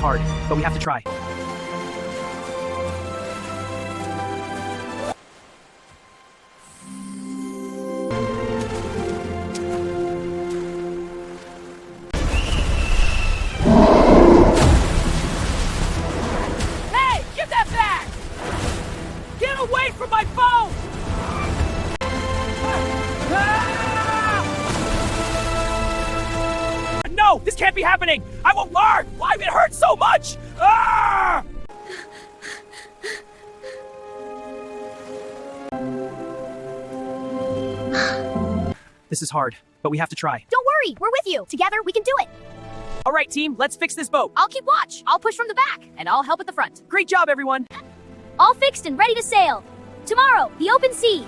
hard, but we have to try. Hey, give that back! Get away from my phone! No, this can't be happening! I won't learn! Why it hurts so much? Ah! This is hard, but we have to try. Don't worry, we're with you. Together, we can do it. All right, team, let's fix this boat. I'll keep watch. I'll push from the back, and I'll help at the front. Great job, everyone. All fixed and ready to sail. Tomorrow, the open sea.